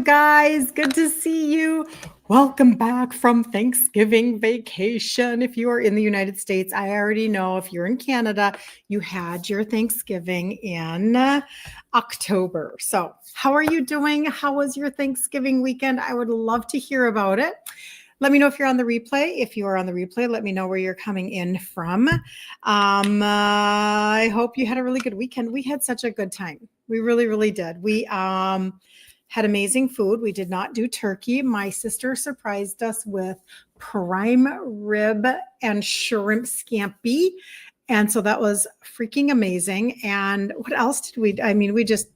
guys. Good to see you. Welcome back from Thanksgiving vacation. If you are in the United States, I already know. If you're in Canada, you had your Thanksgiving in October. So, how are you doing? How was your Thanksgiving weekend? I would love to hear about it. Let me know if you're on the replay. If you are on the replay, let me know where you're coming in from. I hope you had a really good weekend. We had such a good time. We really, really did. We had amazing food. We did not do turkey. My sister surprised us with prime rib and shrimp scampi. And so that was freaking amazing. And what else did we? I mean, we just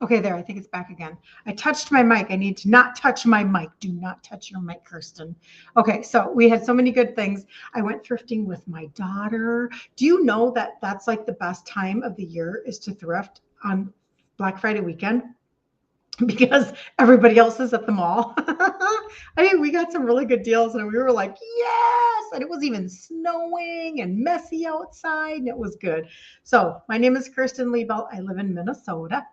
Okay, there. I think it's back again. I touched my mic. I need to not touch my mic. Do not touch your mic, Kirsten. Okay, so we had so many good things. I went thrifting with my daughter. Do you know that that's like the best time of the year is to thrift on Black Friday weekend? Because everybody else is at the mall. I mean, we got some really good deals and we were like, yes. And it was even snowing and messy outside and it was good. So my name is Kirsten Liebelt. I live in Minnesota,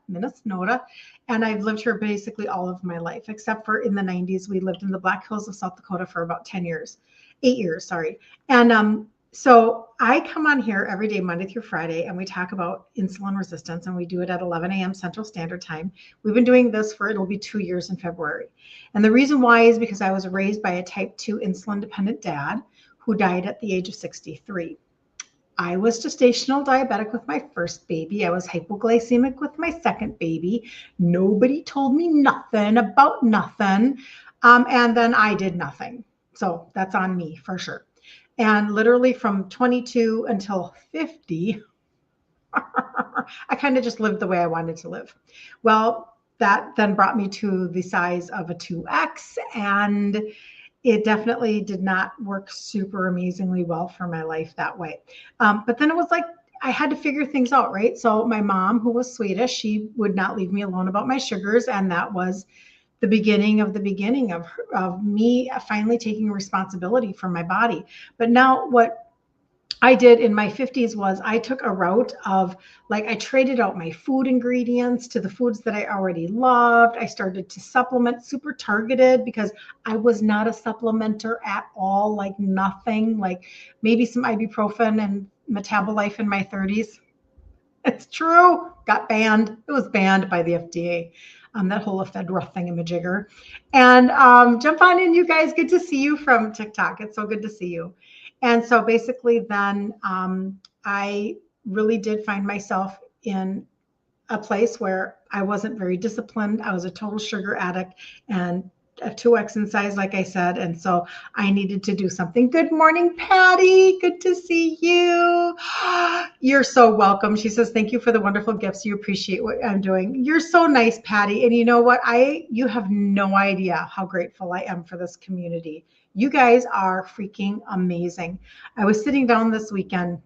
and I've lived here basically all of my life, except for in the 90s. We lived in the Black Hills of South Dakota for about 10 years, 8 years, sorry. And so I come on here every day, Monday through Friday, and we talk about insulin resistance, and we do it at 11 a.m. Central Standard Time. We've been doing this it'll be 2 years in February. And the reason why is because I was raised by a type 2 insulin dependent dad who died at the age of 63. I was gestational diabetic with my first baby. I was hypoglycemic with my second baby. Nobody told me nothing about nothing. And then I did nothing. So that's on me for sure. And literally from 22 until 50, I kind of just lived the way I wanted to live. Well, that then brought me to the size of a 2X, and it definitely did not work super amazingly well for my life that way. But then it was like I had to figure things out, right? So my mom, who was Swedish, she would not leave me alone about my sugars, and that was the beginning of me finally taking responsibility for my body. But now what I did in my 50s was I took a route of I traded out my food ingredients to the foods that I already loved. I started to supplement super targeted because I was not a supplementer at all, like nothing, like maybe some ibuprofen and Metabolife in my 30s. It's true. Got banned. It was banned by the FDA. That whole ephedra thingamajigger. And jump on in, you guys. Good to see you from TikTok. It's so good to see you. And so basically then I really did find myself in a place where I wasn't very disciplined. I was a total sugar addict and a 2X in size, like I said. And so I needed to do something. Good morning, Patty. Good to see you. You're so welcome. She says, thank you for the wonderful gifts. You appreciate what I'm doing. You're so nice, Patty. And you know what? You have no idea how grateful I am for this community. You guys are freaking amazing. I was sitting down this weekend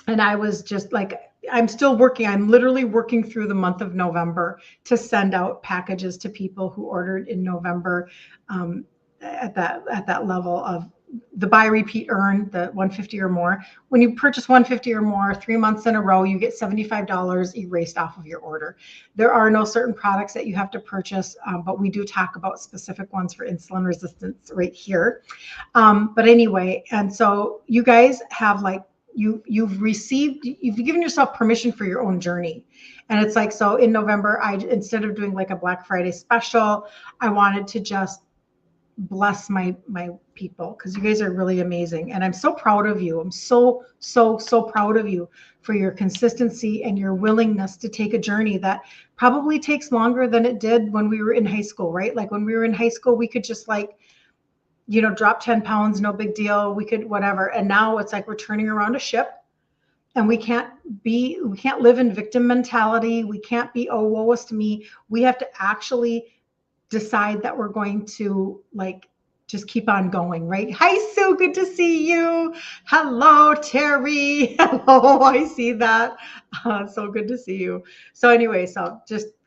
and I was just like, I'm still working. I'm literally working through the month of November to send out packages to people who ordered in November at that level of the buy, repeat, earn, the 150 or more. When you purchase 150 or more 3 months in a row, you get $75 erased off of your order. There are no certain products that you have to purchase, but we do talk about specific ones for insulin resistance right here. But anyway, and so you guys have you've given yourself permission for your own journey. And it's like, so in November, instead of doing like a Black Friday special, I wanted to just bless my people because you guys are really amazing. And I'm so proud of you. I'm so proud of you for your consistency and your willingness to take a journey that probably takes longer than it did when we were in high school, right? Like when we were in high school, we could just drop 10 pounds, no big deal. We could whatever. And now it's like we're turning around a ship and we can't live in victim mentality. We can't be, oh, woe is to me. We have to actually decide that we're going to just keep on going, right? Hi, Sue. Good to see you. Hello, Terry. Hello. I see that. So good to see you. So anyway,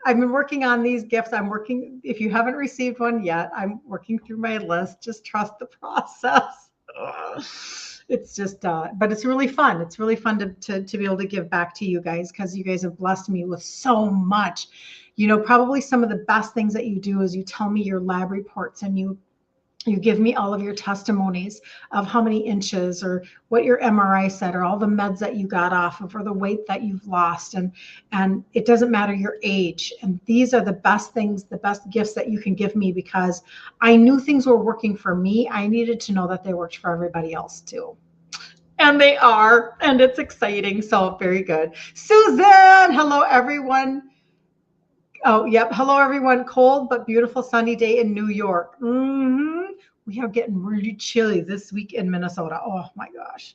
I've been working on these gifts. If you haven't received one yet, I'm working through my list. Just trust the process. it's just, but it's really fun. It's really fun to be able to give back to you guys because you guys have blessed me with so much. You know, probably some of the best things that you do is you tell me your lab reports and you give me all of your testimonies of how many inches or what your MRI said or all the meds that you got off of or the weight that you've lost. And it doesn't matter your age. And these are the best things, the best gifts that you can give me because I knew things were working for me. I needed to know that they worked for everybody else too. And they are, and it's exciting. So very good. Suzanne, hello everyone. Oh, yep. Hello, everyone. Cold but beautiful sunny day in New York. We are getting really chilly this week in Minnesota. Oh my gosh.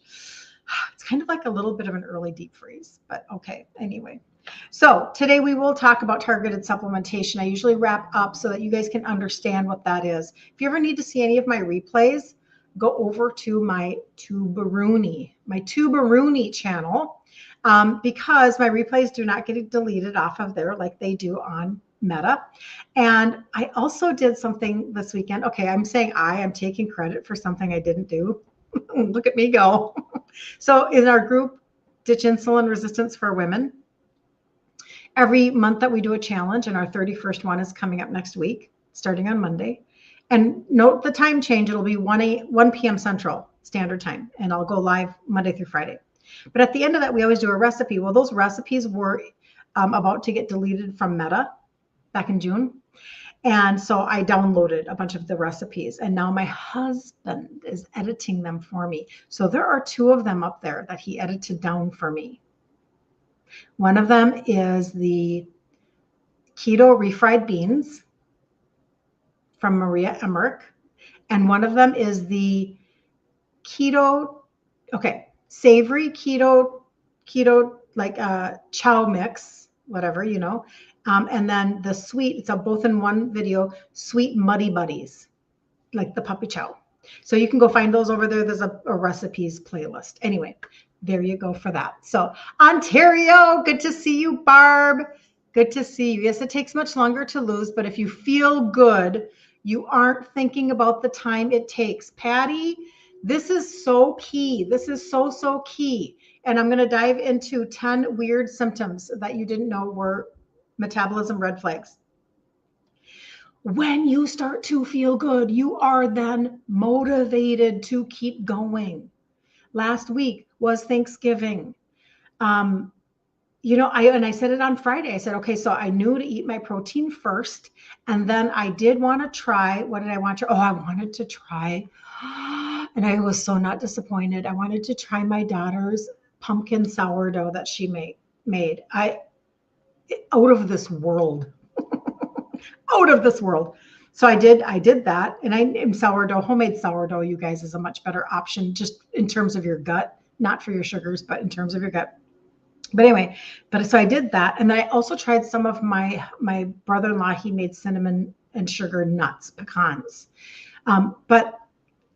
It's kind of like a little bit of an early deep freeze, but okay. Anyway. So today we will talk about targeted supplementation. I usually wrap up so that you guys can understand what that is. If you ever need to see any of my replays, go over to my Tuberuni channel. Because my replays do not get deleted off of there like they do on Meta. And I also did something this weekend. Okay, I'm saying I'm taking credit for something I didn't do. Look at me go. So in our group, Ditch Insulin Resistance for Women, every month that we do a challenge, and our 31st one is coming up next week, starting on Monday. And note the time change. It'll be 1 p.m. Central Standard Time, and I'll go live Monday through Friday. But at the end of that, we always do a recipe. Well, those recipes were about to get deleted from Meta back in June. And so I downloaded a bunch of the recipes. And now my husband is editing them for me. So there are 2 of them up there that he edited down for me. One of them is the keto refried beans from Maria Emmerich. And one of them is the keto, savory keto like chow mix, whatever, you know. And then the sweet, it's both in one video, sweet muddy buddies, like the puppy chow. So you can go find those over there. There's a recipes playlist. Anyway, there you go for that. So Ontario, good to see you, Barb. Good to see you. Yes, it takes much longer to lose, but if you feel good, you aren't thinking about the time it takes. Patty, this is so key. This is so key. And I'm going to dive into 10 weird symptoms that you didn't know were metabolism red flags. When you start to feel good, you are then motivated to keep going. Last week was Thanksgiving. You know, I said it on Friday. I said, okay, so I knew to eat my protein first. And then I did want to try, what did I want to? Oh, I wanted to try, and I was so not disappointed. I wanted to try my daughter's pumpkin sourdough that she made. Out of this world. Out of this world. So I did that. And homemade sourdough, you guys, is a much better option just in terms of your gut, not for your sugars, but in terms of your gut. But anyway, so I did that. And then I also tried some of my brother-in-law, he made cinnamon and sugar nuts, pecans. But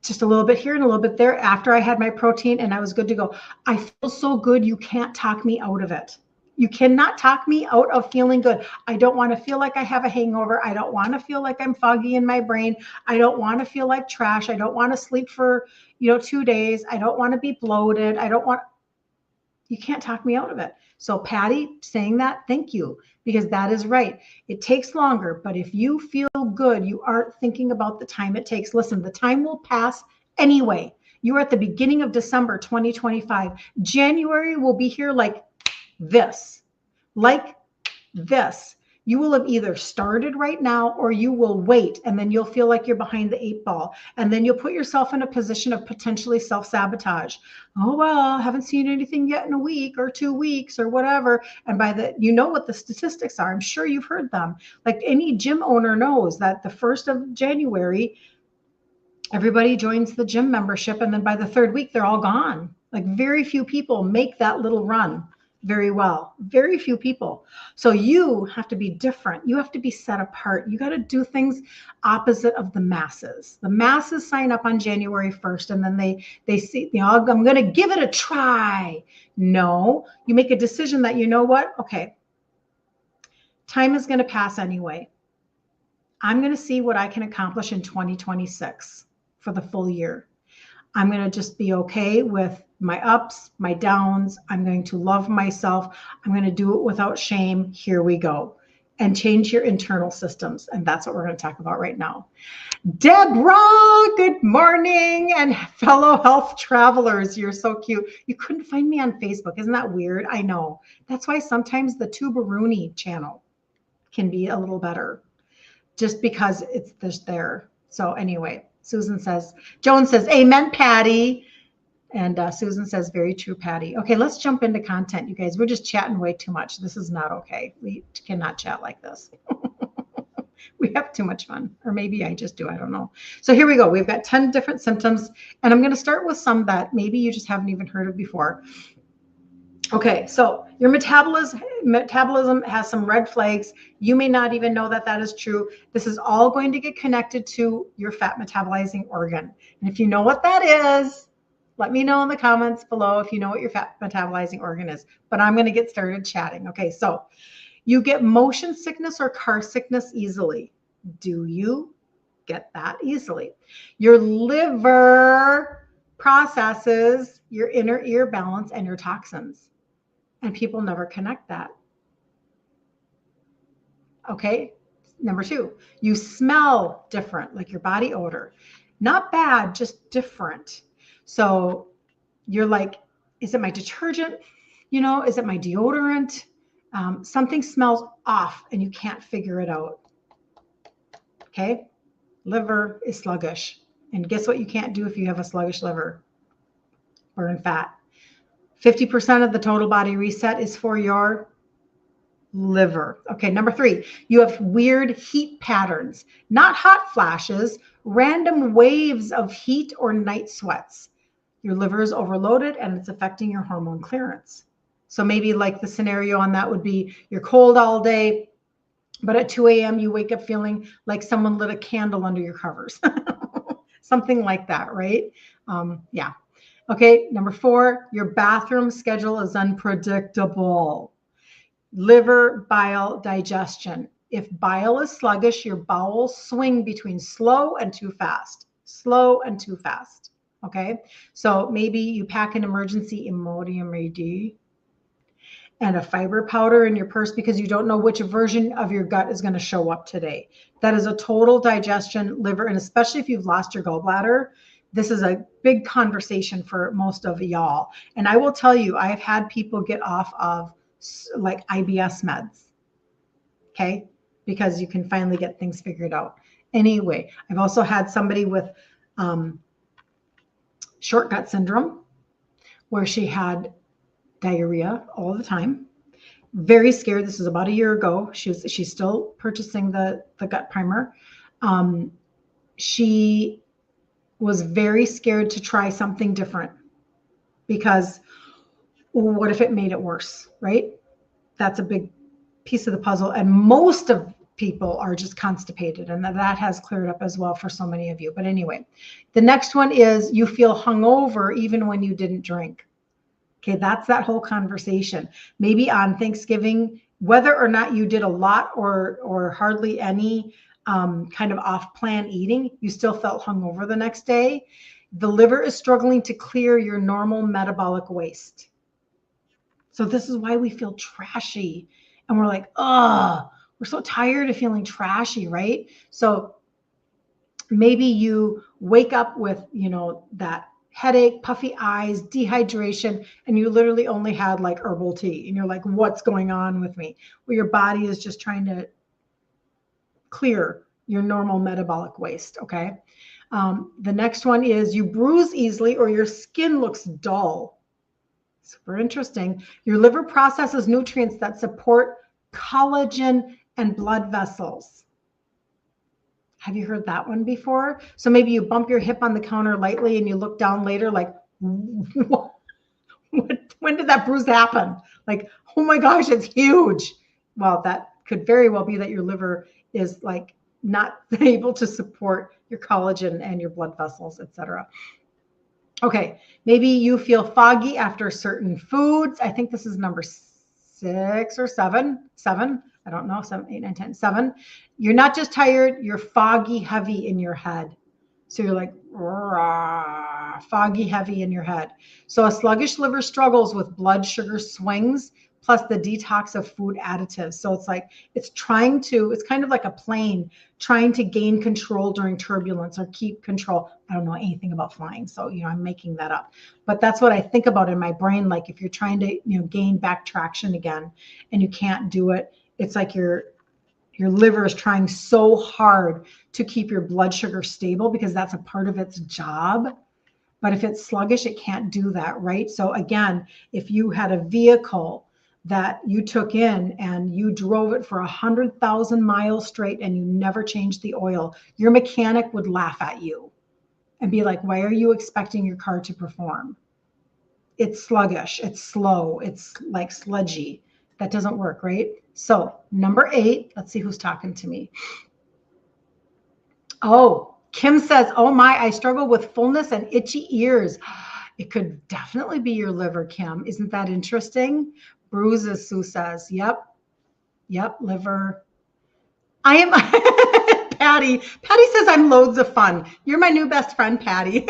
just a little bit here and a little bit there after I had my protein and I was good to go. I feel so good. You can't talk me out of it. You cannot talk me out of feeling good. I don't want to feel like I have a hangover. I don't want to feel like I'm foggy in my brain. I don't want to feel like trash. I don't want to sleep for, 2 days. I don't want to be bloated. You can't talk me out of it. So Patty saying that, thank you, because that is right. It takes longer, but if you feel good, you aren't thinking about the time it takes. Listen, the time will pass anyway. You are at the beginning of December 2025. January will be here like this. You will have either started right now or you will wait, and then you'll feel like you're behind the 8 ball. And then you'll put yourself in a position of potentially self-sabotage. Oh, well, I haven't seen anything yet in a week or 2 weeks or whatever. And what the statistics are. I'm sure you've heard them. Like any gym owner knows that the 1st of January, everybody joins the gym membership. And then by the 3rd week, they're all gone. Like very few people make that little run very well. Very few people. So you have to be different. You have to be set apart. You got to do things opposite of the masses. The masses sign up on January 1st and then they see, I'm going to give it a try. No, you make a decision that, you know what? Okay, time is going to pass anyway. I'm going to see what I can accomplish in 2026 for the full year. I'm going to just be okay with my ups, my downs. I'm going to love myself. I'm going to do it without shame. Here we go. And change your internal systems. And that's what we're going to talk about right now. Deborah, good morning. And fellow health travelers, you're so cute. You couldn't find me on Facebook. Isn't that weird? I know. That's why sometimes the Tuberuni channel can be a little better just because it's just there. So anyway, Joan says, amen, Patty. And Susan says, very true, Patty. Okay, let's jump into content, you guys. We're just chatting way too much. This is not okay. We cannot chat like this. We have too much fun, or maybe I just do, I don't know. So here we go. We've got 10 different symptoms, and I'm going to start with some that maybe you just haven't even heard of before. Okay, so your metabolism has some red flags. You may not even know that that is true. This is all going to get connected to your fat metabolizing organ. And if you know what that is, let me know in the comments below if you know what your fat metabolizing organ is. But I'm going to get started chatting. Okay, so you get motion sickness or car sickness easily. Do you get that easily? Your liver processes your inner ear balance and your toxins. And people never connect that. Okay. Number 2, you smell different, like your body odor. Not bad, just different. So you're like, is it my detergent? You know, is it my deodorant? Something smells off and you can't figure it out. Okay. Liver is sluggish. And guess what you can't do if you have a sluggish liver? Burn fat. 50% of the total body reset is for your liver. Okay, number 3, you have weird heat patterns, not hot flashes, random waves of heat or night sweats. Your liver is overloaded and it's affecting your hormone clearance. So maybe like the scenario on that would be you're cold all day, but at 2 a.m. you wake up feeling like someone lit a candle under your covers. Something like that, right? Yeah. Okay, number 4, your bathroom schedule is unpredictable. Liver, bile, digestion. If bile is sluggish, your bowels swing between slow and too fast. Slow and too fast. Okay, so maybe you pack an emergency Imodium AD and a fiber powder in your purse because you don't know which version of your gut is going to show up today. That is a total digestion, liver, and especially if you've lost your gallbladder, this is a big conversation for most of y'all. And I will tell you, I've had people get off of like IBS meds, okay? Because you can finally get things figured out. Anyway, I've also had somebody with short gut syndrome where she had diarrhea all the time. Very scared. This was about a year ago. She's still purchasing the gut primer. She was very scared to try something different because what if it made it worse, right? That's a big piece of the puzzle. And most of people are just constipated, and that has cleared up as well for so many of you. But anyway, the next one is you feel hungover even when you didn't drink. Okay, that's that whole conversation. Maybe on Thanksgiving, whether or not you did a lot or hardly any kind of off-plan eating, you still felt hungover the next day. The liver is struggling to clear your normal metabolic waste. So this is why we feel trashy. And we're like, oh, we're so tired of feeling trashy, right? So maybe you wake up with, that headache, puffy eyes, dehydration, and you literally only had like herbal tea. And you're like, what's going on with me? Well, your body is just trying to clear your normal metabolic waste, okay? The next one is you bruise easily or your skin looks dull. Super interesting. Your liver processes nutrients that support collagen and blood vessels. Have you heard that one before? So maybe you bump your hip on the counter lightly and you look down later like, when did that bruise happen? Like, oh my gosh, it's huge. Well, that could very well be that your liver is like not able to support your collagen and your blood vessels, etc. Okay, maybe you feel foggy after certain foods. I think this is number 6 or 7. I don't know, 7, 8, 9, 10, 7. You're not just tired, you're foggy, heavy in your head. So you're like, foggy, heavy in your head. So a sluggish liver struggles with blood sugar swings plus the detox of food additives. So it's like it's kind of like a plane trying to gain control during turbulence or keep control. I don't know anything about flying, so I'm making that up. But that's what I think about in my brain. Like if you're trying to gain back traction again and you can't do it, it's like your liver is trying so hard to keep your blood sugar stable because that's a part of its job. But if it's sluggish, it can't do that, right? So again, if you had a vehicle that you took in and you drove it for 100,000 miles straight and you never changed the oil, your mechanic would laugh at you and be like, why are you expecting your car to perform? It's sluggish, it's slow, it's like sludgy. That doesn't work, right? So number 8, let's see who's talking to me. Oh, Kim says, oh my, I struggle with fullness and itchy ears. It could definitely be your liver, Kim. Isn't that interesting? Bruises, Sue says. Yep, liver. I am Patty. Patty says I'm loads of fun. You're my new best friend, Patty.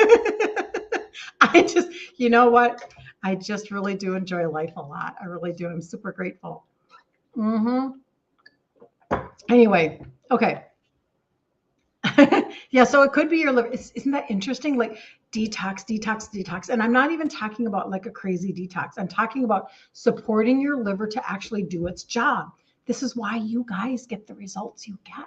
You know what? I just really do enjoy life a lot. I really do. I'm super grateful. Anyway, okay. Yeah, so it could be your liver. Isn't that interesting? Like detox. And I'm not even talking about like a crazy detox. I'm talking about supporting your liver to actually do its job. This is why you guys get the results you get.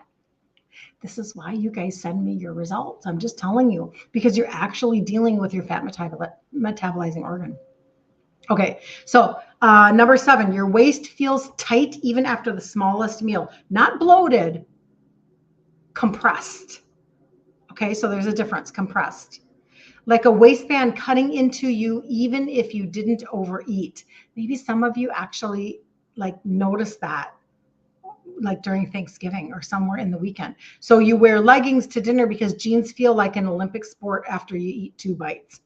This is why you guys send me your results. I'm just telling you, because you're actually dealing with your fat metabolizing organ. Okay, so number 7, your waist feels tight even after the smallest meal. Not bloated, compressed. Okay, so there's a difference, compressed. Like a waistband cutting into you even if you didn't overeat. Maybe some of you actually like notice that like during Thanksgiving or somewhere in the weekend. So you wear leggings to dinner because jeans feel like an Olympic sport after you eat 2 bites.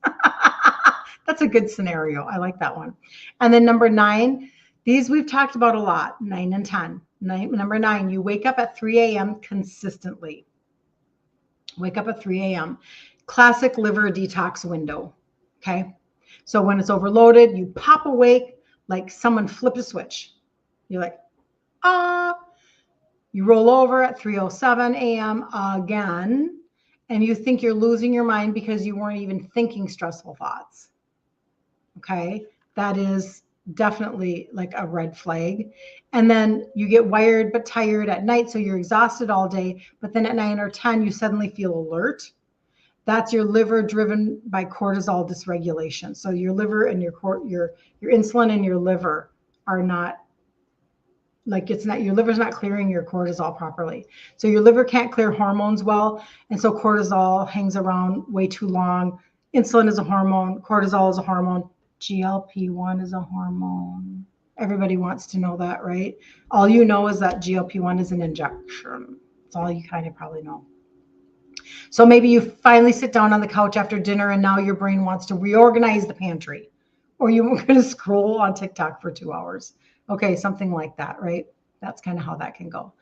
That's a good scenario. I like that one. And then number 9, these we've talked about a lot, 9 and 10. Number 9, you wake up at 3 a.m. consistently. Wake up at 3 a.m. Classic liver detox window. Okay. So when it's overloaded, you pop awake like someone flipped a switch. You're like, you roll over at 3:07 a.m. again, and you think you're losing your mind because you weren't even thinking stressful thoughts. Okay. That is definitely like a red flag. And then you get wired but tired at night, so you're exhausted all day, but then at 9 or 10 you suddenly feel alert. That's your liver driven by cortisol dysregulation. So your liver and your insulin and your liver are not like, it's not, your liver's not clearing your cortisol properly. So your liver can't clear hormones well, and so cortisol hangs around way too long. Insulin is a hormone, cortisol is a hormone, GLP-1 is a hormone. Everybody wants to know that, right? All you know is that GLP-1 is an injection. That's all you kind of probably know. So maybe you finally sit down on the couch after dinner and now your brain wants to reorganize the pantry, or you're going to scroll on TikTok for 2 hours. Okay, something like that, right? That's kind of how that can go.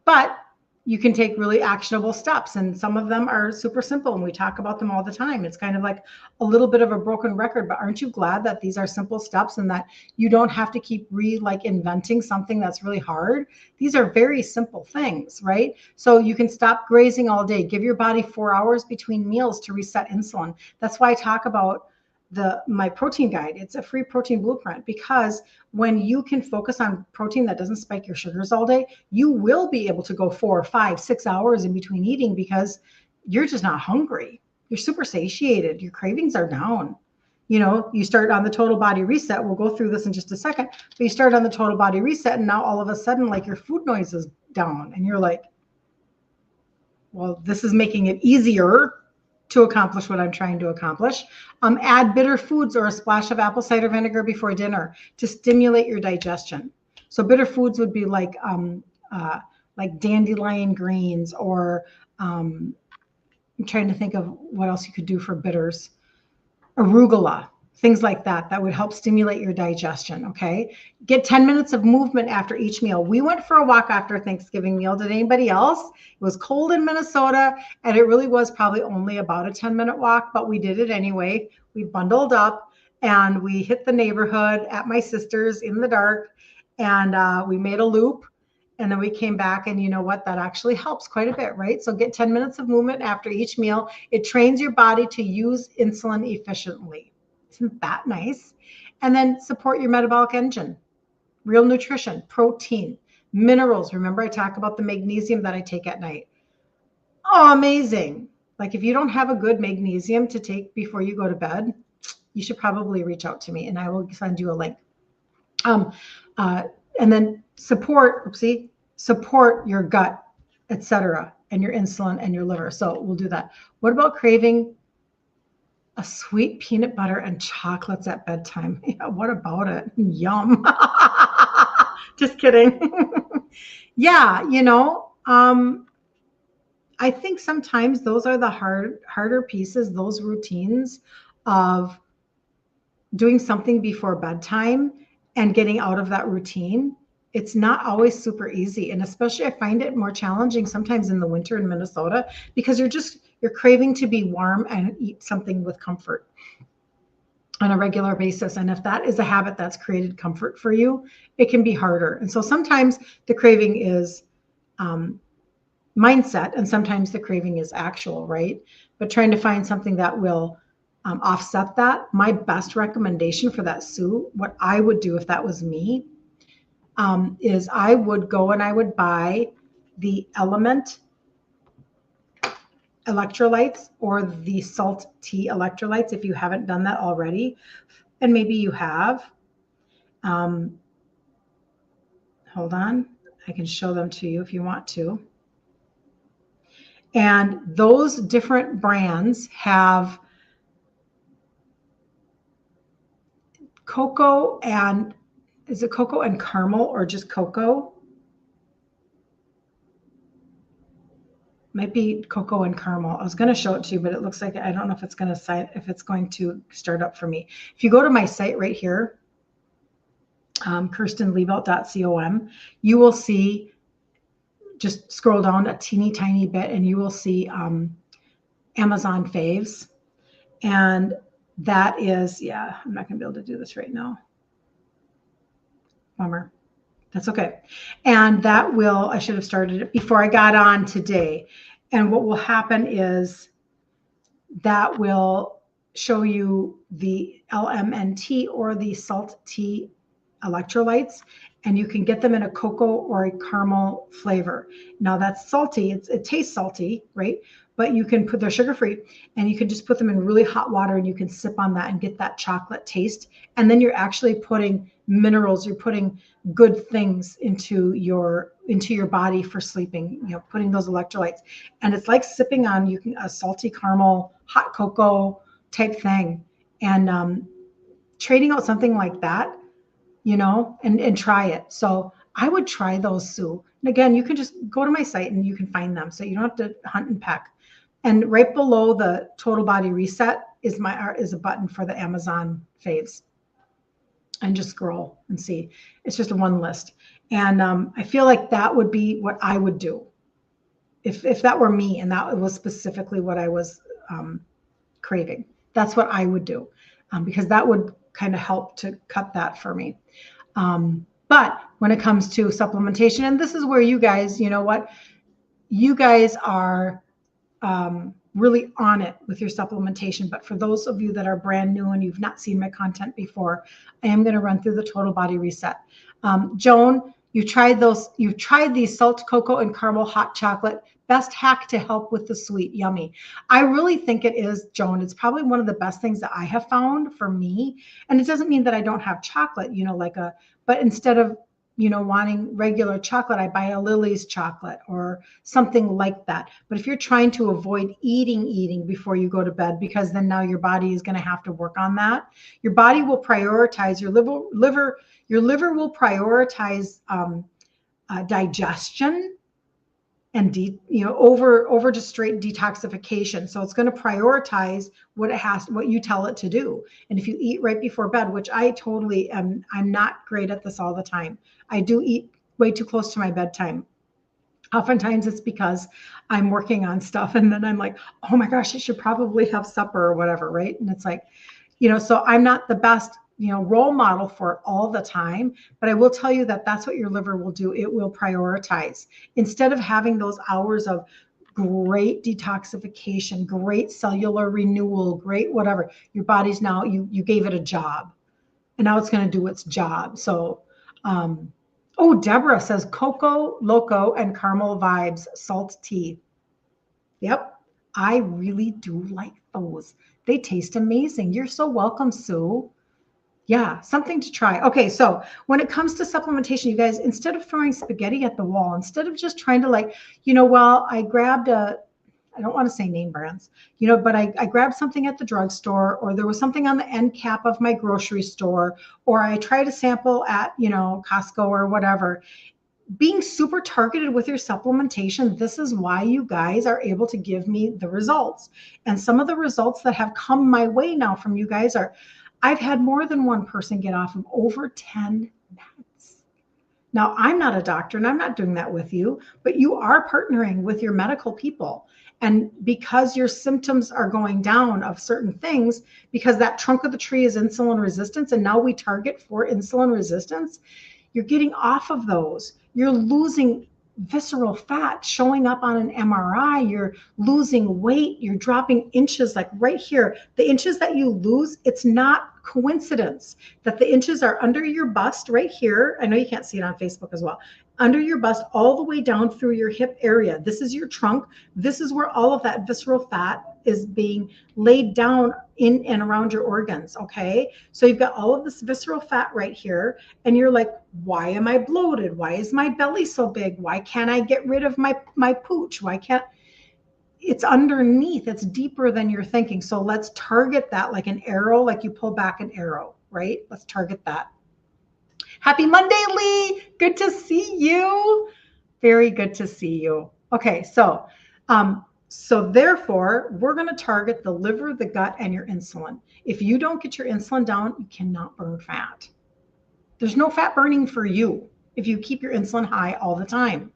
But you can take really actionable steps, and some of them are super simple, and we talk about them all the time. It's kind of like a little bit of a broken record, but aren't you glad that these are simple steps and that you don't have to keep inventing something that's really hard? These are very simple things, right? So you can stop grazing all day. Give your body 4 hours between meals to reset insulin. That's why I talk about my protein guide. It's a free protein blueprint, because when you can focus on protein that doesn't spike your sugars all day, you will be able to go 4, 5, 6 hours in between eating because you're just not hungry. You're super satiated. Your cravings are down. You start on the total body reset. We'll go through this in just a second, but you start on the total body reset, and now all of a sudden, like, your food noise is down, and you're like, well, this is making it easier to accomplish what I'm trying to accomplish. Add bitter foods or a splash of apple cider vinegar before dinner to stimulate your digestion. So bitter foods would be like dandelion greens, or I'm trying to think of what else you could do for bitters. Arugula. things like that that would help stimulate your digestion. Okay. Get 10 minutes of movement after each meal. We went for a walk after Thanksgiving meal. Did anybody else? It was cold in Minnesota, and it really was probably only about a 10-minute walk, but we did it anyway. We bundled up and we hit the neighborhood at my sister's in the dark, and we made a loop. And then we came back, and you know what? That actually helps quite a bit, right? So get 10 minutes of movement after each meal. It trains your body to use insulin efficiently. Isn't that nice? And then support your metabolic engine. Real nutrition, protein, minerals. Remember, I talk about the magnesium that I take at night. Oh, amazing. Like if you don't have a good magnesium to take before you go to bed, you should probably reach out to me and I will send you a link. And then support your gut, etc., and your insulin and your liver. So we'll do that. What about craving a sweet peanut butter and chocolates at bedtime? Yeah, what about it? Yum. Just kidding. Yeah, I think sometimes those are the harder pieces, those routines of doing something before bedtime and getting out of that routine. It's not always super easy. And especially I find it more challenging sometimes in the winter in Minnesota because you're craving to be warm and eat something with comfort on a regular basis. And if that is a habit that's created comfort for you, it can be harder. And so sometimes the craving is mindset and sometimes the craving is actual, right? But trying to find something that will offset that. My best recommendation for that, Sue, what I would do if that was me, is I would go and I would buy the Element electrolytes or the salt tea electrolytes if you haven't done that already. And maybe you have. Hold on. I can show them to you if you want to. And those different brands have cocoa and, is it cocoa and caramel or just cocoa? Might be cocoa and caramel. I was going to show it to you, but it looks like, I don't know if it's going to start up for me. If you go to my site right here, kirstenliebelt.com, you will see, just scroll down a teeny tiny bit and you will see Amazon faves. And that is, yeah, I'm not going to be able to do this right now. Bummer. That's okay. And that will, I should have started it before I got on today. And what will happen is that will show you the LMNT or the salt tea electrolytes, and you can get them in a cocoa or a caramel flavor. Now that's salty. It tastes salty, right? But you can they're sugar-free, and you can just put them in really hot water and you can sip on that and get that chocolate taste. And then you're actually putting minerals, you're putting good things into your body for sleeping, putting those electrolytes. And it's like sipping on a salty caramel, hot cocoa type thing. And trading out something like that, and try it. So I would try those, Sue. And again, you can just go to my site and you can find them. So you don't have to hunt and peck. And right below the total body reset is a button for the Amazon faves. And just scroll and see. It's just one list. And I feel like that would be what I would do if that were me and that was specifically what I was craving. That's what I would do because that would kind of help to cut that for me. But when it comes to supplementation, and this is where you guys, you guys are really on it with your supplementation. But for those of you that are brand new and you've not seen my content before, I am going to run through the total body reset. Joan, you've tried these salt, cocoa, and caramel hot chocolate. Best hack to help with the sweet. Yummy. I really think it is, Joan. It's probably one of the best things that I have found for me. And it doesn't mean that I don't have chocolate, but instead of, wanting regular chocolate, I buy a Lily's chocolate or something like that. But if you're trying to avoid eating before you go to bed, because then now your body is going to have to work on that, your body will prioritize, your liver will prioritize digestion and over just straight detoxification. So it's going to prioritize what you tell it to do. And if you eat right before bed, which I totally am, I'm not great at this all the time. I do eat way too close to my bedtime. Oftentimes it's because I'm working on stuff and then I'm like, oh my gosh, I should probably have supper or whatever, right? And it's like, so I'm not the best, role model for it all the time, but I will tell you that that's what your liver will do. It will prioritize. Instead of having those hours of great detoxification, great cellular renewal, great whatever, your body's now, you gave it a job and now it's going to do its job. So, oh, Deborah says Coco Loco and caramel vibes salt tea. Yep, I really do like those. They taste amazing. You're so welcome, Sue. Yeah, something to try. Okay, so when it comes to supplementation, you guys, instead of throwing spaghetti at the wall, instead of just trying to I grabbed I don't want to say name brands, but I grabbed something at the drugstore, or there was something on the end cap of my grocery store, or I tried a sample at, Costco or whatever. Being super targeted with your supplementation, this is why you guys are able to give me the results. And some of the results that have come my way now from you guys are, I've had more than one person get off of over 10 meds. Now, I'm not a doctor and I'm not doing that with you, but you are partnering with your medical people. And because your symptoms are going down of certain things, because that trunk of the tree is insulin resistance, and now we target for insulin resistance, you're getting off of those. You're losing visceral fat showing up on an MRI. You're losing weight. You're dropping inches, like right here. The inches that you lose, it's not coincidence that the inches are under your bust right here. I know you can't see it on Facebook as well. Under your bust, all the way down through your hip area. This is your trunk. This is where all of that visceral fat is being laid down in and around your organs. Okay. So you've got all of this visceral fat right here. And you're like, why am I bloated? Why is my belly so big? Why can't I get rid of my pooch? Why can't, it's underneath, it's deeper than you're thinking. So let's target that like an arrow, like you pull back an arrow, right? Let's target that. Happy Monday, Lee. Good to see you. Very good to see you. Okay, so therefore, we're going to target the liver, the gut, and your insulin. If you don't get your insulin down, you cannot burn fat. There's no fat burning for you if you keep your insulin high all the time.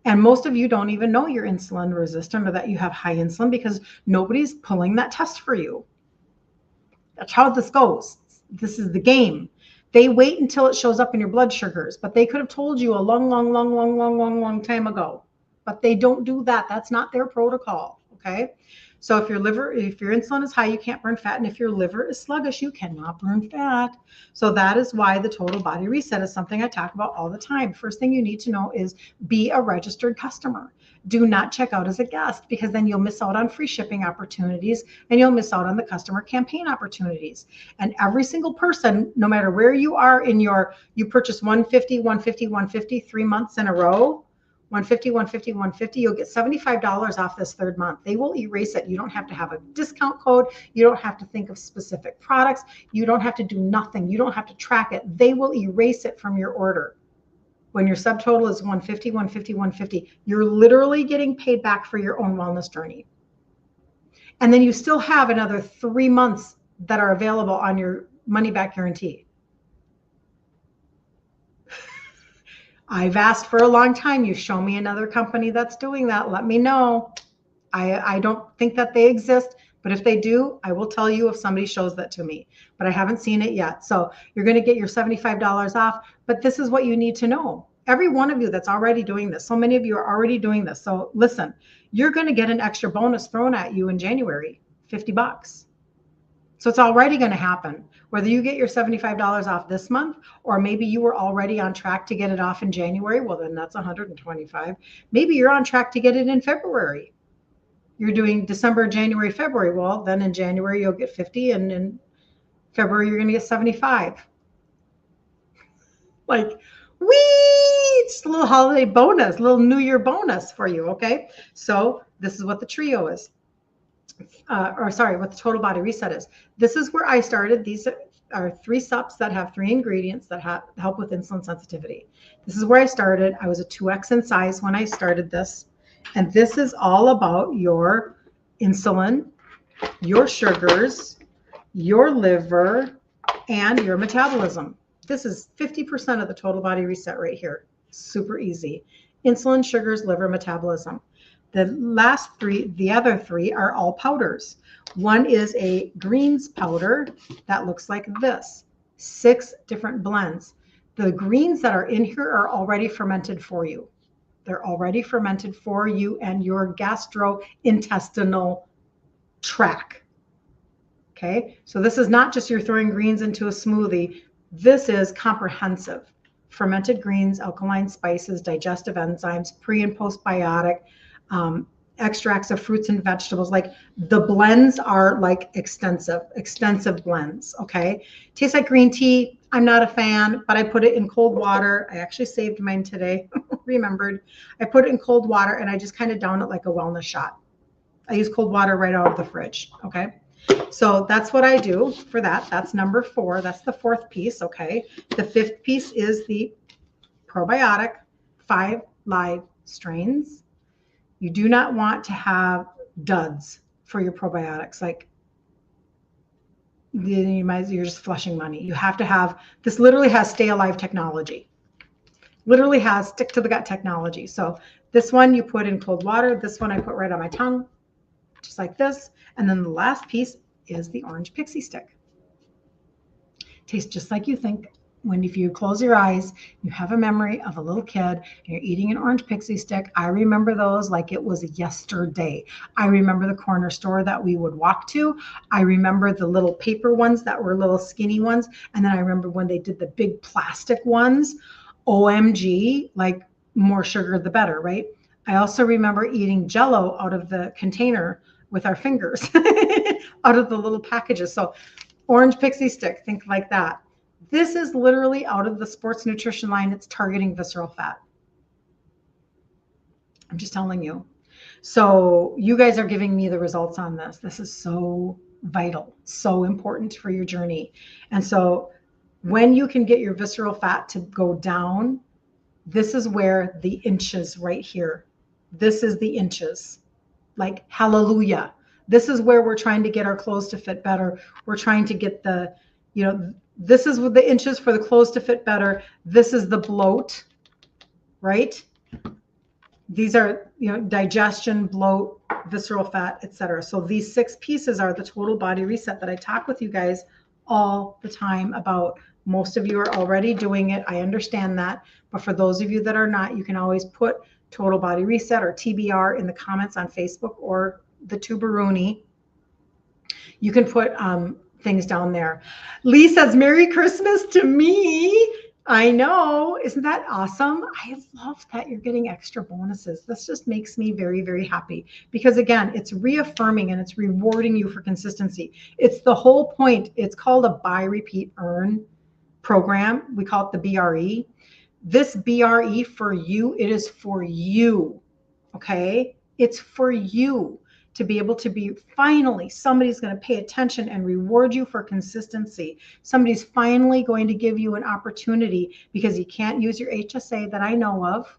And most of you don't even know you're insulin resistant or that you have high insulin because nobody's pulling that test for you. That's how this goes. This is the game. They wait until it shows up in your blood sugars, but they could have told you a long time ago. But they don't do that. That's not their protocol. Okay. So if your insulin is high, you can't burn fat. And if your liver is sluggish, you cannot burn fat. So that is why the total body reset is something I talk about all the time. First thing you need to know is be a registered customer. Do not check out as a guest, because then you'll miss out on free shipping opportunities and you'll miss out on the customer campaign opportunities. And every single person, no matter where you are you purchase 150, 3 months in a row, 150, you'll get $75 off this third month. They will erase it. You don't have to have a discount code. You don't have to think of specific products. You don't have to do nothing. You don't have to track it. They will erase it from your order. When your subtotal is 150, you're literally getting paid back for your own wellness journey. And then you still have another 3 months that are available on your money back guarantee. I've asked for a long time. You show me another company that's doing that, let me know. I don't think that they exist, but if they do, I will tell you if somebody shows that to me, but I haven't seen it yet. So you're going to get your $75 off, but this is what you need to know. Every one of you that's already doing this, so many of you are already doing this. So listen, you're going to get an extra bonus thrown at you in January, $50. So it's already going to happen. Whether you get your $75 off this month, or maybe you were already on track to get it off in January, well, then that's $125. Maybe you're on track to get it in February. You're doing December, January, February. Well, then in January, you'll get 50, and in February, you're going to get 75. Like, whee! Just a little holiday bonus, a little New Year bonus for you, okay? So this is what the trio is. What the total body reset is. This is where I started. These are 3 sups that have 3 ingredients that help with insulin sensitivity. This is where I started. I was a 2X in size when I started this. And this is all about your insulin, your sugars, your liver, and your metabolism. This is 50% of the total body reset right here. Super easy. Insulin, sugars, liver, metabolism. The last three, the other three are all powders. One is a greens powder that looks like this. 6 different blends. The greens that are in here are already fermented for you. They're already fermented for you and your gastrointestinal tract. Okay, so this is not just you're throwing greens into a smoothie. This is comprehensive. Fermented greens, alkaline spices, digestive enzymes, pre and postbiotic, extracts of fruits and vegetables. Like the blends are like extensive blends. Okay, tastes like green tea. I'm not a fan, but I put it in cold water. I actually saved mine today. Remembered. I put it in cold water and I just kind of down it like a wellness shot. I use cold water right out of the fridge. Okay. So that's what I do for that. That's number 4. That's the 4th piece. Okay. The 5th piece is the probiotic 5 live strains. You do not want to have duds for your probiotics. Like you're just flushing money. You have to have, this literally has stay alive technology. Literally has stick to the gut technology. So this one you put in cold water. This one I put right on my tongue, just like this. And then the last piece is the orange pixie stick. Tastes just like you think. If you close your eyes, you have a memory of a little kid and you're eating an orange pixie stick. I remember those like it was yesterday. I remember the corner store that we would walk to. I remember the little paper ones that were little skinny ones. And then I remember when they did the big plastic ones. OMG, like more sugar, the better, right? I also remember eating Jell-O out of the container with our fingers, out of the little packages. So orange pixie stick, think like that. This is literally out of the sports nutrition line. It's targeting visceral fat. I'm just telling you. So you guys are giving me the results on this. This is so vital, so important for your journey. And so when you can get your visceral fat to go down, this is where the inches right here. This is the inches. Like, hallelujah. This is where we're trying to get our clothes to fit better. We're trying to get the, this is with the inches for the clothes to fit better. This is the bloat, right? These are, digestion, bloat, visceral fat, etc. So these 6 pieces are the total body reset that I talk with you guys all the time about. Most of you are already doing it. I understand that. But for those of you that are not, you can always put total body reset or TBR in the comments on Facebook or the Tuberuni. You can put things down there. Lee says, Merry Christmas to me. I know. Isn't that awesome? I love that you're getting extra bonuses. This just makes me very, very happy because, again, it's reaffirming and it's rewarding you for consistency. It's the whole point. It's called a buy, repeat, earn program. We call it the BRE. This BRE for you, it is for you. Okay? It's for you to be able to be, finally, somebody's going to pay attention and reward you for consistency. Somebody's finally going to give you an opportunity because you can't use your HSA that I know of.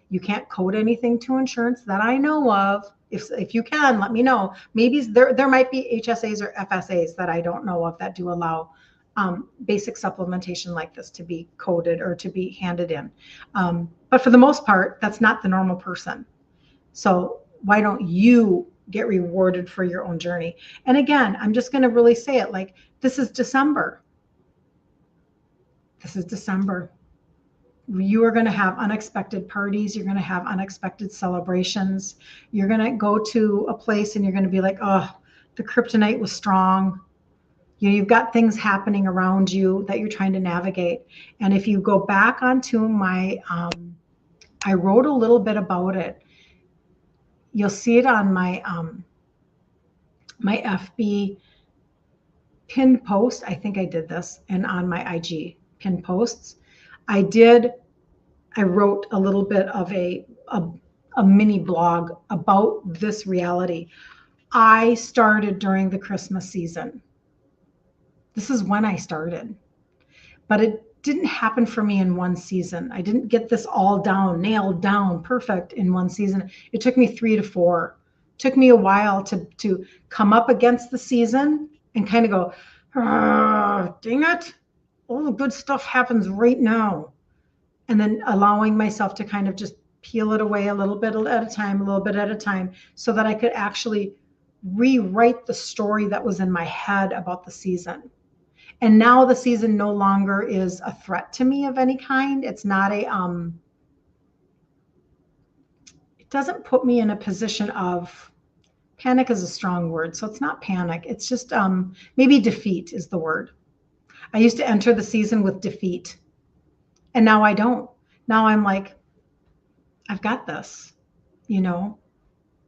You can't code anything to insurance that I know of. If you can, let me know. Maybe there might be HSAs or FSAs that I don't know of that do allow basic supplementation like this to be coded or to be handed in. But for the most part, that's not the normal person. So why don't you get rewarded for your own journey? And again, I'm just going to really say it like, this is December. This is December. You are going to have unexpected parties. You're going to have unexpected celebrations. You're going to go to a place and you're going to be like, oh, the kryptonite was strong. You've got things happening around you that you're trying to navigate. And if you go back onto my, I wrote a little bit about it. You'll see it on my my FB pinned post. I think I did this, and on my IG pinned posts, I wrote a little bit of a mini blog about this reality. I started during the Christmas season. This is when I started, but didn't happen for me in one season. I didn't get this all down, nailed down, perfect in one season. It took me 3 to 4. It took me a while to come up against the season and kind of go, oh, dang it. All the good stuff happens right now. And then allowing myself to kind of just peel it away a little bit at a time, a little bit at a time, so that I could actually rewrite the story that was in my head about the season. And now the season no longer is a threat to me of any kind. It's not a, it doesn't put me in a position of, panic is a strong word. So it's not panic. It's just maybe defeat is the word. I used to enter the season with defeat. And now I don't. Now I'm like, I've got this,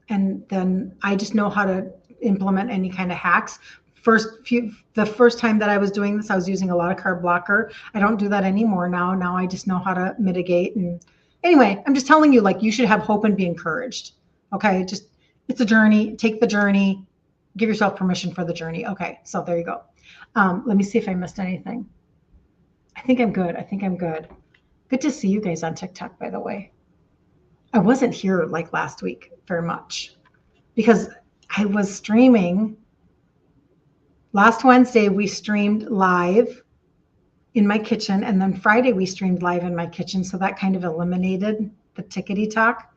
and then I just know how to implement any kind of hacks. The first time that I was doing this, I was using a lot of carb blocker. I don't do that anymore now. Now I just know how to mitigate. And anyway, I'm just telling you, like, you should have hope and be encouraged. Okay. Just, it's a journey. Take the journey, give yourself permission for the journey. Okay. So there you go. Let me see if I missed anything. I think I'm good. Good to see you guys on TikTok, by the way. I wasn't here like last week very much because I was streaming. Last Wednesday, we streamed live in my kitchen. And then Friday, we streamed live in my kitchen. So that kind of eliminated the tickety talk.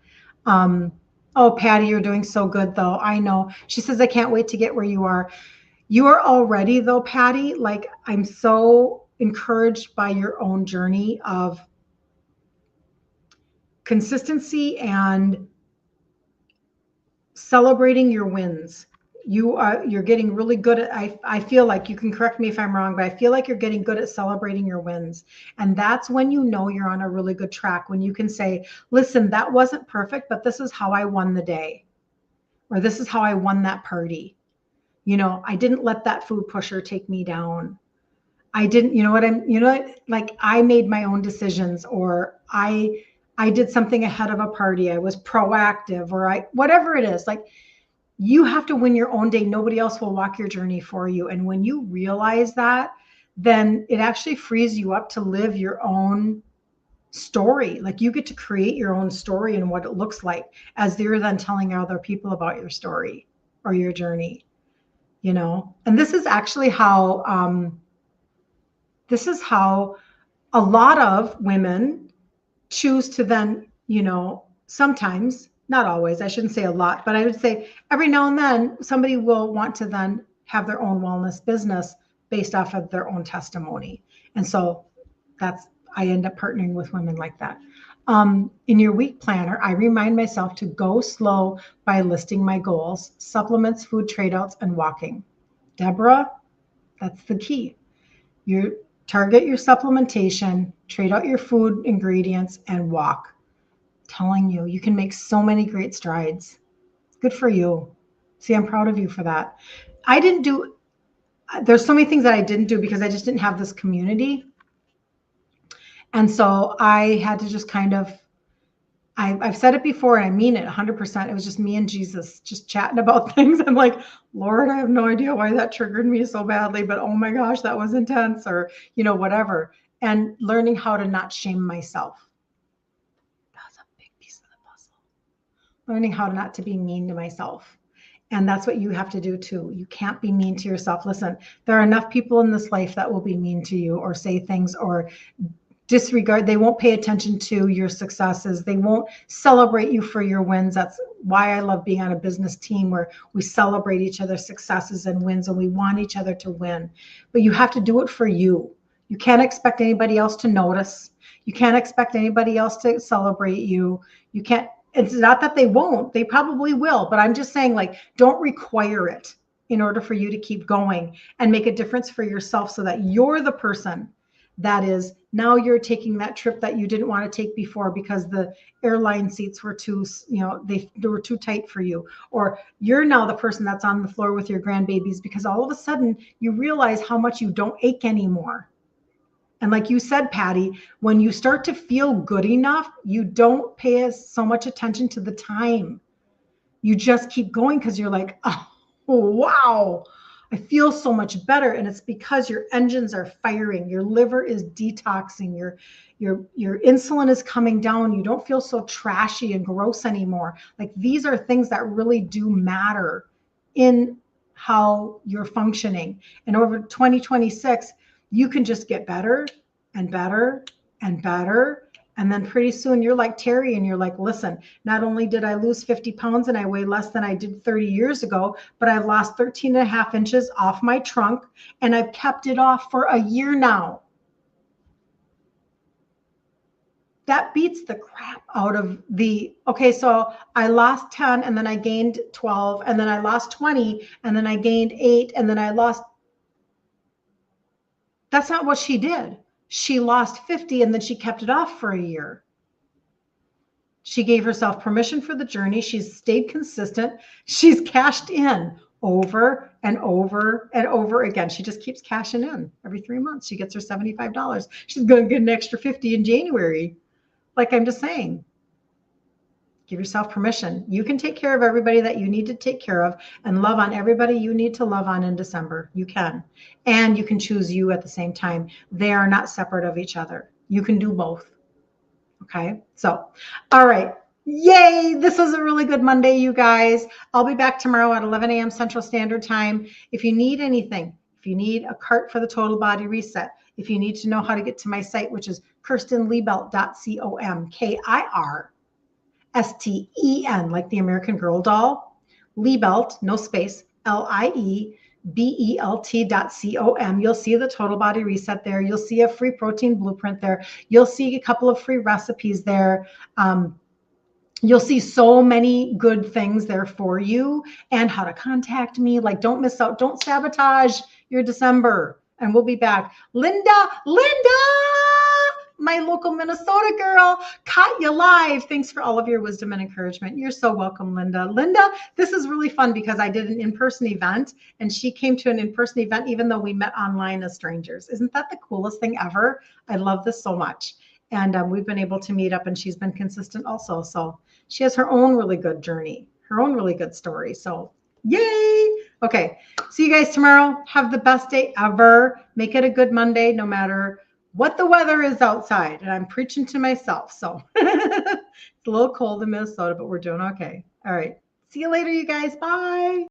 Oh, Patty, you're doing so good, though. I know. She says, I can't wait to get where you are. You are already, though, Patty. Like, I'm so encouraged by your own journey of consistency and celebrating your wins. You're getting really good at, I feel like, you can correct me if I'm wrong, but I feel like you're getting good at celebrating your wins. And that's when you know you're on a really good track, when you can say, listen, that wasn't perfect, but this is how I won the day, or this is how I won that party. I didn't let that food pusher take me down. I didn't, like, I made my own decisions, or I did something ahead of a party. I was proactive, or whatever it is. Like, you have to win your own day. Nobody else will walk your journey for you. And when you realize that, then it actually frees you up to live your own story. Like, you get to create your own story and what it looks like, as you're then telling other people about your story or your journey, And this is actually how, a lot of women choose to then, sometimes, not always, I shouldn't say a lot, but I would say every now and then somebody will want to then have their own wellness business based off of their own testimony. And so I end up partnering with women like that. In your week planner, I remind myself to go slow by listing my goals, supplements, food trade-outs, and walking. Deborah, that's the key. You target your supplementation, trade out your food ingredients, and walk. Telling you, you can make so many great strides. Good for you. See, I'm proud of you for that. There's so many things that I didn't do because I just didn't have this community. And so I had to just kind of, I've said it before and I mean it 100%. It was just me and Jesus just chatting about things. I'm like, Lord, I have no idea why that triggered me so badly, but oh my gosh, that was intense, or, whatever. And learning how to not shame myself. Learning how not to be mean to myself. And that's what you have to do too. You can't be mean to yourself. Listen, there are enough people in this life that will be mean to you or say things or disregard. They won't pay attention to your successes. They won't celebrate you for your wins. That's why I love being on a business team where we celebrate each other's successes and wins, and we want each other to win. But you have to do it for you. You can't expect anybody else to notice. You can't expect anybody else to celebrate you. You can't. It's not that they won't, they probably will, but I'm just saying, like, don't require it in order for you to keep going and make a difference for yourself, so that you're the person that is, now you're taking that trip that you didn't want to take before because the airline seats were too, they were too tight for you. Or you're now the person that's on the floor with your grandbabies because all of a sudden you realize how much you don't ache anymore. And like you said, Patty, when you start to feel good enough, you don't pay so much attention to the time. You just keep going because you're like, oh, wow, I feel so much better. And it's because your engines are firing, your liver is detoxing, your insulin is coming down. You don't feel so trashy and gross anymore. Like these are things that really do matter in how you're functioning. And over 2026, you can just get better and better and better. And then pretty soon you're like Terry and you're like, listen, not only did I lose 50 pounds and I weigh less than I did 30 years ago, but I've lost 13 and a half inches off my trunk and I've kept it off for a year now. That beats the crap out of okay, so I lost 10 and then I gained 12 and then I lost 20 and then I gained 8 and then I lost. That's not what she did. She lost 50 and then she kept it off for a year. She gave herself permission for the journey. She's stayed consistent. She's cashed in over and over and over again. She just keeps cashing in every 3 months. She gets her $75. She's going to get an extra 50 in January. Like I'm just saying, give yourself permission. You can take care of everybody that you need to take care of and love on everybody you need to love on in December. You can. And you can choose you at the same time. They are not separate of each other. You can do both. Okay. So, all right. Yay. This was a really good Monday, you guys. I'll be back tomorrow at 11 a.m. Central Standard Time. If you need anything, if you need a cart for the total body reset, if you need to know how to get to my site, which is kirstenliebelt.com, KIRSTEN, like the American Girl doll, Liebelt, no space, LIEBELT.com. You'll see the total body reset there. You'll see a free protein blueprint there. You'll see a couple of free recipes there. You'll see so many good things there for you and how to contact me. Like, don't miss out. Don't sabotage your December. And we'll be back. Linda, my local Minnesota girl, caught you live. Thanks for all of your wisdom and encouragement. You're so welcome, Linda. Linda, this is really fun because I did an in-person event and she came to an in-person event even though we met online as strangers. Isn't that the coolest thing ever? I love this so much. And we've been able to meet up and she's been consistent also. So she has her own really good journey, her own really good story. So yay. Okay. See you guys tomorrow. Have the best day ever. Make it a good Monday, no matter what the weather is outside. And I'm preaching to myself. So it's a little cold in Minnesota, but we're doing okay. All right. See you later, you guys. Bye.